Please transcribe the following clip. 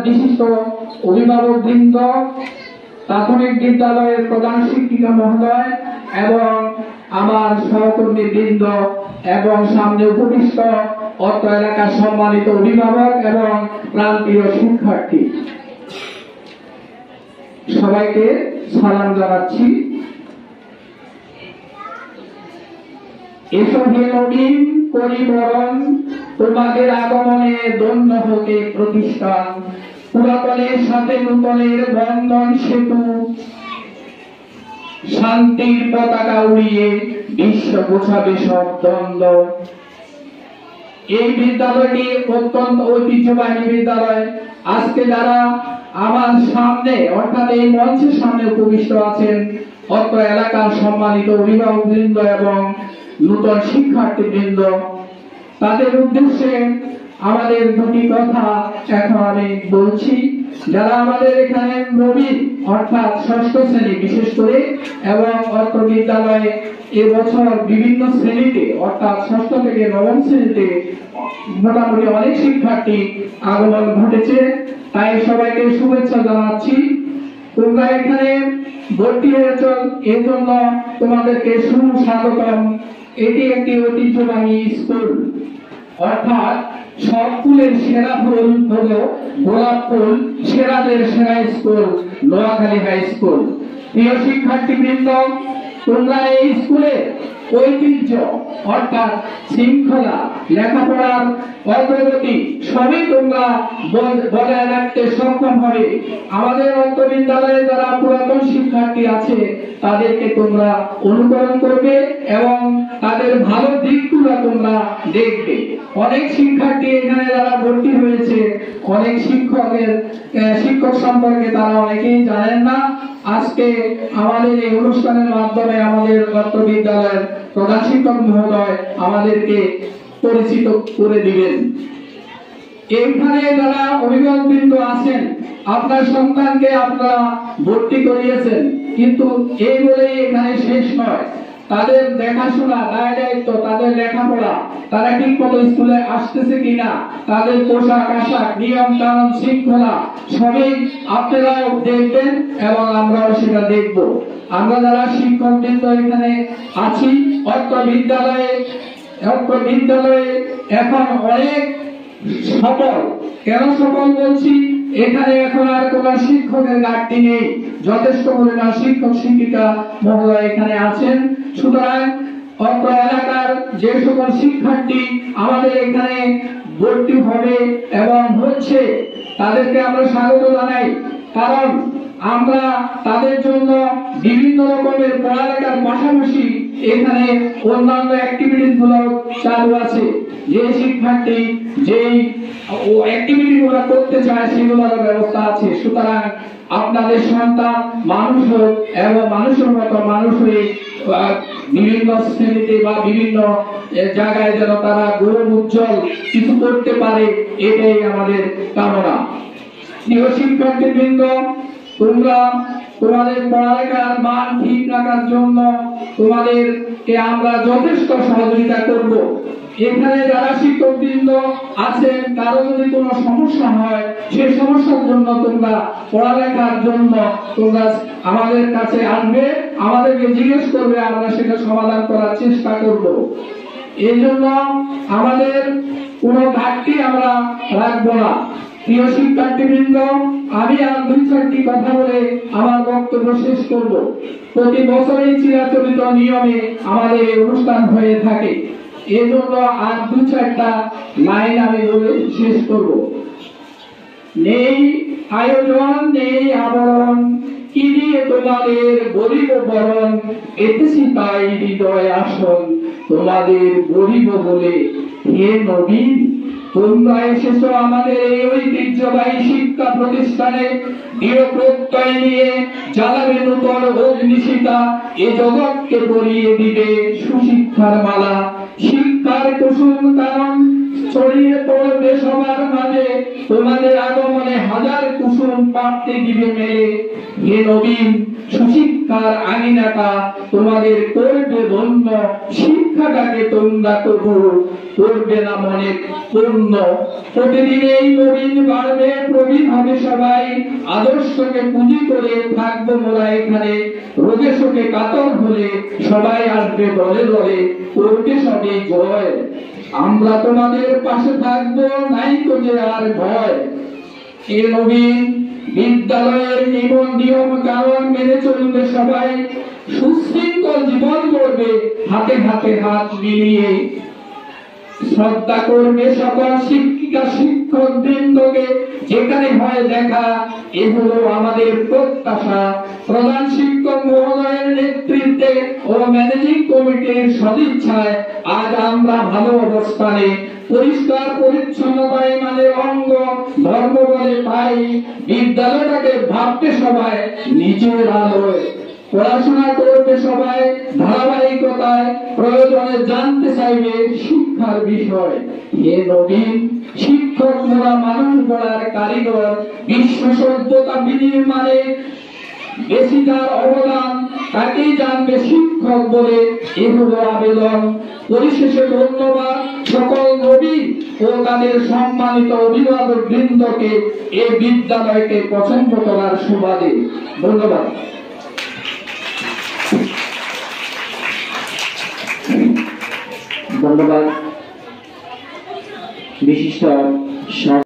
বিশিষ্ট অভিভাবকবৃন্দ, প্রাথমিক বিদ্যালয়ের প্রধান শিক্ষিকা মহোদয় এবং আমার সহকর্মী বৃন্দ এবং সামনে উপবিষ্ট অত্র এলাকার সম্মানিত অভিভাবক এবং প্রান্তীয় শিক্ষার্থী, সবাইকে সালাম জানাচ্ছি। এসো হে নবীন পরিবরণ, তোমাদের আগমনে ধন্য হোকে প্রতিষ্ঠান। পুরাতনের সাথে নূতনের বন্ধন সেতু, শান্তির পতাকা উড়িয়ে বিশ্ব গোছাবে সব দ্বন্দ্ব। এই বিদ্যালয়টি অত্যন্ত ঐতিহ্যবাহী বিদ্যালয়। আজকে যারা আমার সামনে অর্থাৎ এই মঞ্চের সামনে উপবিষ্ট আছেন অত্র এলাকার সম্মানিত অভিভাবকবৃন্দ এবং নূতন শিক্ষার্থীবৃন্দ, তাদের উদ্দেশ্যে আমাদের দুটি কথা এখন আমি বলছি। যারা আমাদের এখানে নবীন অর্থাৎ ষষ্ঠ শ্রেণী বিশেষ করে এবং অত্র বিদ্যালয়ে এবছর বিভিন্ন শ্রেণীতে অর্থাৎ ষষ্ঠ থেকে নবম শ্রেণীতে মোটামুটি অনেক শিক্ষার্থী আগমন ঘটেছে, তাই সবাইকে শুভেচ্ছা জানাচ্ছি। তোমরা এখানে ভর্তি হয়েছ এর জন্য তোমাদেরকে সুস্বাগতম। এটি একটি ঐতিহ্যবাহী স্কুল, অর্থাৎ সব ফুলের সেরা ফুল হলো গোলাপ ফুল, সেরাদের সেরা স্কুল নোয়াখালী হাই স্কুল। প্রিয় শিক্ষার্থীবৃন্দ, তোমরা এই স্কুলে ঐতিহ্য অর্থাৎ শৃঙ্খলা, লেখাপড়ার অগ্রগতি সবই তোমরা বজায় রাখতে সক্ষম হবে। আমাদের অত্র বিদ্যালয়ে যারা পুরাতন শিক্ষার্থী আছে তাদেরকে তোমরা অনুকরণ করবে এবং তাদের ভালো দিকগুলো তোমরা দেখবে। অনেক শিক্ষার্থী এখানে যারা ভর্তি হয়েছে, অনেক শিক্ষক সম্পর্কে তারা অনেকেই জানেন না। আজকে আমাদের এই অনুষ্ঠানের মাধ্যমে আমাদের অত্র বিদ্যালয়ের প্রধান শিক্ষক মহোদয় আমাদেরকে পরিচিত করে দিবেন। এখানে যারা অভিভাবকবৃন্দ আছেন, আপনার সন্তানকে আপনারা ভর্তি করিয়েছেন, কিন্তু এই বলেই এখানে শেষ নয়। তাদের দেখাশোনা, দায়-দায়িত্ব, তাদের লেখাপড়া, তারা ঠিক মতো স্কুলে আসতেছে কিনা, তাদের পোশাক আশাক, নিয়ম কানুন, শৃঙ্খলা সবই আপনারাও দেখবেন এবং আমরাও সেটা দেখব। আমরা যারা শিক্ষকবৃন্দ এখানে আছি অত্র বিদ্যালয়ে এখন অনেক সফল। কেন সফল বলছি? এখানে এখন আর কোন শিক্ষকের ঘাটতি নেই, যথেষ্ট পরিমাণ শিক্ষক শিক্ষিকা মহোদয় এখানে আছেন। সুতরাং অত্র এলাকার যে সকল শিক্ষার্থী আমাদের এখানে ভর্তি হবে এবং হচ্ছে তাদেরকে আমরা স্বাগত জানাই, কারণ আমরা তাদের জন্য বিভিন্ন রকমের পড়ালেখার পাশাপাশি এখানে অন্যান্য অ্যাক্টিভিটিস গুলো চালু আছে। যে শিক্ষার্থী যেই অ্যাক্টিভিটি গুলো করতে চায় সেগুলোর ব্যবস্থা আছে। সুতরাং আপনাদের সন্তান মানুষ হোক এবং মানুষের মতো মানুষ হয়ে বিভিন্ন শ্রেণীতে বা বিভিন্ন জায়গায় যেন তারা গৌরব উজ্জ্বল কিছু করতে পারে, এটাই আমাদের কামনা। প্রিয় শিক্ষার্থীবৃন্দ, তোমরা তোমাদের পড়ালেখার মান ঠিক রাখার জন্য তোমাদেরকে আমরা যথেষ্ট সহযোগিতা করব। এখানে যারা শিক্ষকবৃন্দ আছেন, কারো যদি কোনো সমস্যা হয়, সেই সমস্যার জন্য তোমরা পড়ালেখার জন্য তোমরা আমাদের কাছে আসবে, আমাদেরকে জিজ্ঞেস করবে, আমরা সেটা সমাধান করার চেষ্টা করব। এই জন্য আমাদের কোনো ঘাটতি আমরা রাখবো না। প্রিয় শিক্ষার্থীবৃন্দ, আমি আর দুই চারটি কথা বলে আমার বক্তব্য শেষ করব। প্রতি বছরই চিরাচরিত নিয়মে আমাদের এই অনুষ্ঠান হয়ে থাকে, এই জন্য আর দুই চারটা লাইন আমি বলে শেষ করব। নেই আয়োজন, নেই আবরণ, কি দিয়ে তোমাদের গরিব বরণ, এতেছি তাই হৃদয় আসন, তোমাদের গরিব বলে হে নবীন। তোমরা এসেছো আমাদের এই ঐতিহ্যবাহী শিক্ষা প্রতিষ্ঠানে, দৃঢ় প্রত্যয় নিয়ে জ্বালাবে নূতন অগ্নিশিখা, এ জগৎকে পরিয়ে দিবে সুশিক্ষার মালা। শিক্ষার কুসুম কারণ ছড়িয়ে পড়বে সবার মাঝে, তোমাদের আগমনে হাজার কুসুম পাড়তে দিবে মেলে। হে নবীন, সুশিক্ষার আঙিনাটা তোমাদের করবে ধন্য, শিক্ষা শিক্ষাটাকে তোমরা করবে না মনে পূর্ণ। প্রতিদিন এই নবীন বাড়বে, প্রবীণ হবে সবাই, আদর্শকে পুঁজি করে থাকবো মোরা এখানে। রোগে শোকে কাতর হলে সবাই আসবে দলে দলে, করবে সবই জয়। আমরা তোমাদের পাশে থাকবো, নাই তো যে আর ভয়। এ নবীন বিদ্যালয়ের নিয়ম কানুন মেনে চলবে সবাই, সুশৃঙ্খল জীবন গড়বে হাতে হাতে হাত মিলিয়ে। শ্রদ্ধা করবে সকল শিক্ষিকা শিক্ষক বৃন্দকে, যেখানে হয় দেখা এ হলো আমাদের প্রত্যাশা। প্রধান শিক্ষক মহোদয়ের নেতৃত্বে ও ম্যানেজিং কমিটির সদিচ্ছায় আজ আমরা ভালো অবস্থানে। পরিষ্কার পরিচ্ছন্নতায় মানে অঙ্গ ধর্ম বলে পাই, বিদ্যালয়টাকে ভাবতে সবাই নিজের আলোয়। পড়াশোনা করবে সবাই ধারাবাহিকতায়, প্রয়োজনে জানতে চাইবে শিক্ষার বিষয়। হে নবীন শিক্ষক মোরা মানুষ গড়ার কারিগর, বিশ্ব সভ্যতা বিনির্মাণে বেশি যার অবদান তাকেই জানবে শিক্ষক বলে, এ হলো আবেদন। পরিশেষে ধন্যবাদ সকল নবী ও তাদের সম্মানিত অভিভাবক বৃন্দকে এই বিদ্যালয়কে পছন্দ করার সুবাদে। ধন্যবাদ। ধন্যবাদ বিশিষ্ট